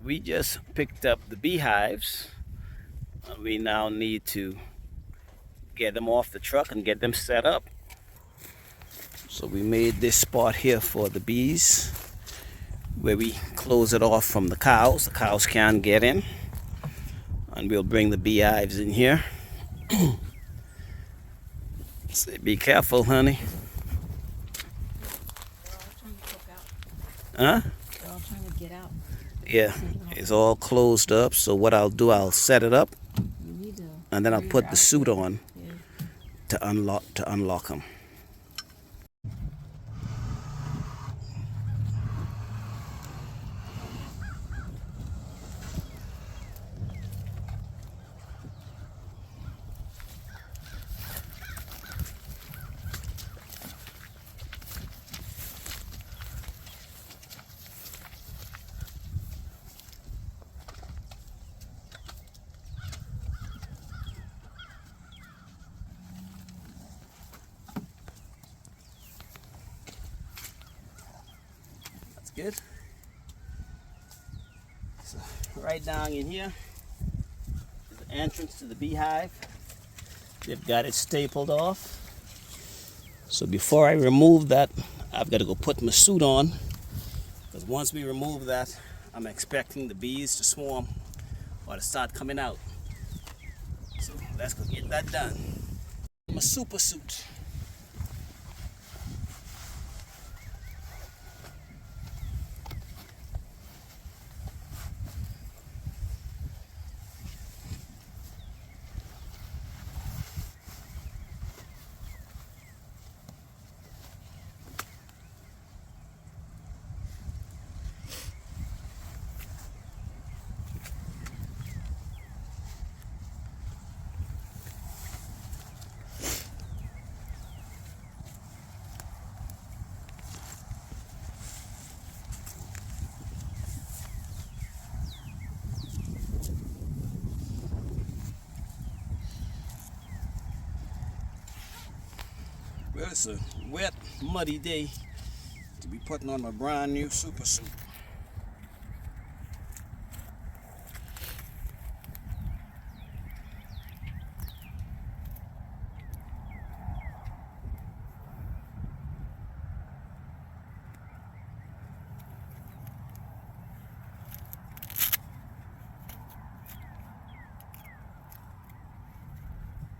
We just picked up the beehives. We now need to get them off the truck and get them set up. So we made this spot here for the bees where we close it off from the cows. The cows can't get in. And we'll bring the beehives in here. Say, be careful, honey. Huh? They're all trying to get out. Yeah, it's all closed up. So what I'll do, I'll set it up, and then I'll put the suit on to unlock them. That's good. So right down in here is the entrance to the beehive. They've got it stapled off. So before I remove that, I've got to go put my suit on, because once we remove that, I'm expecting the bees to swarm or to start coming out. So let's go get that done. My super suit. Well, it's a wet, muddy day to be putting on my brand new super suit.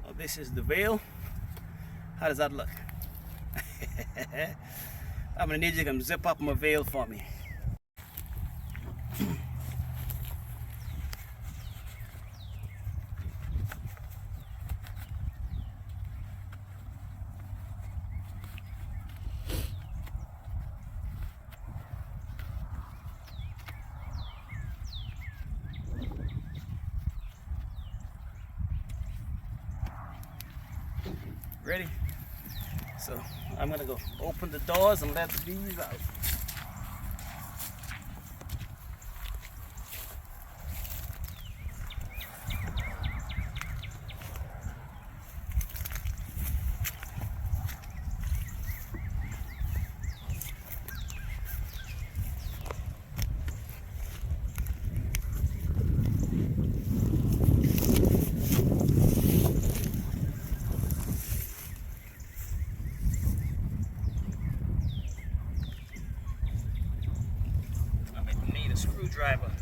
Now this is the veil. How does that look? I'm gonna need you to come zip up my veil for me. Ready? So I'm gonna go open the doors and let the bees out. Screwdriver.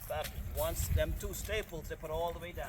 But once them two staples, they put all the way down.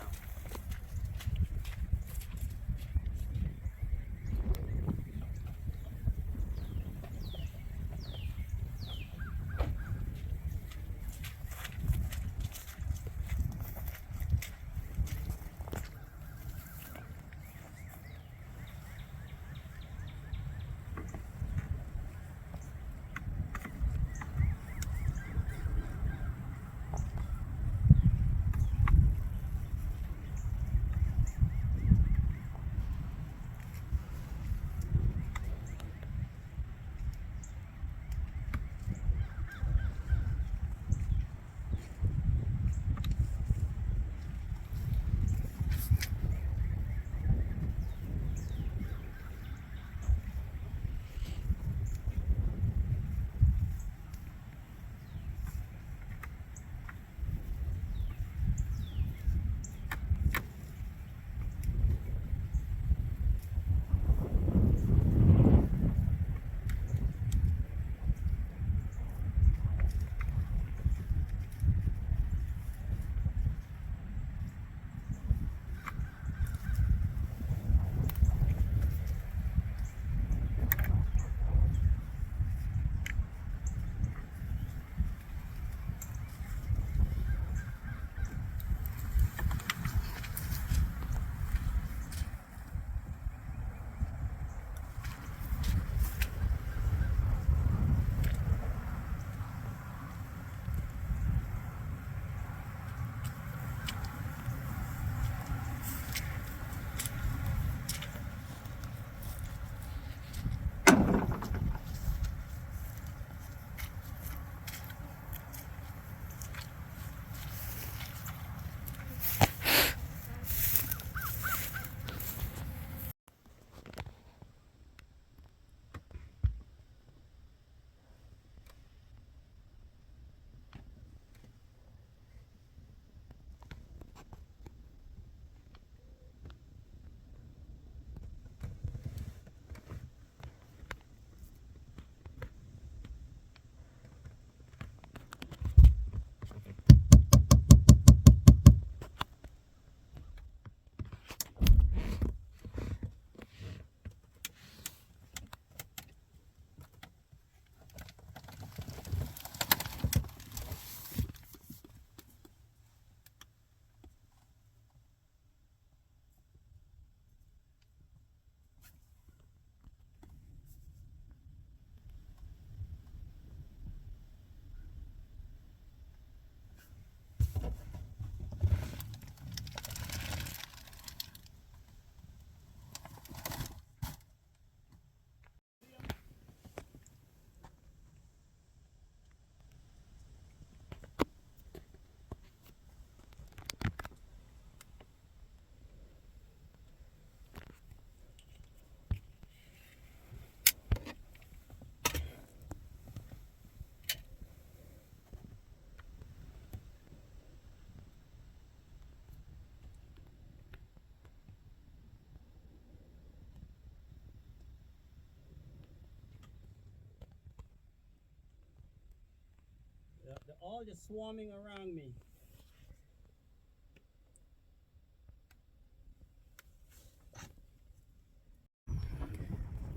They're all just swarming around me.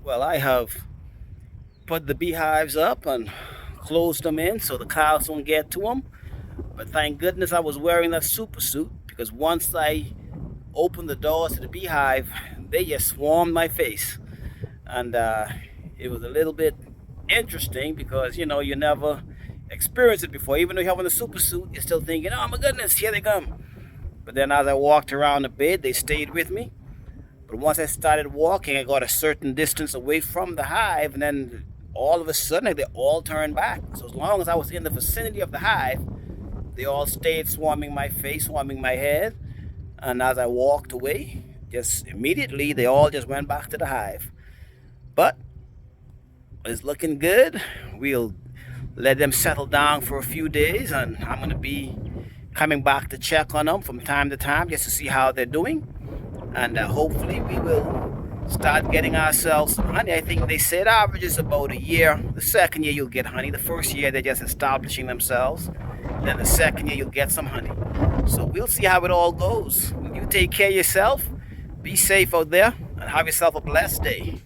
Well, I have put the beehives up and closed them in so the cows don't get to them. But thank goodness I was wearing that super suit, because once I opened the doors to the beehive, they just swarmed my face. And it was a little bit interesting because, you know, you never experienced it before. Even though you have on the super suit, you're still thinking, oh my goodness, here they come. But then as I walked around the bed, they stayed with me. But once I started walking, I got a certain distance away from the hive, and then all of a sudden they all turned back. So as long as I was in the vicinity of the hive, they all stayed swarming my face, swarming my head. And as I walked away, just immediately they all just went back to the hive. But it's looking good. We'll let them settle down for a few days, and I'm going to be coming back to check on them from time to time just to see how they're doing. And hopefully we will start getting ourselves some honey. I think they said average is about a year. The second year you'll get honey. The first year they're just establishing themselves. Then the second year you'll get some honey. So we'll see how it all goes. You take care of yourself. Be safe out there and have yourself a blessed day.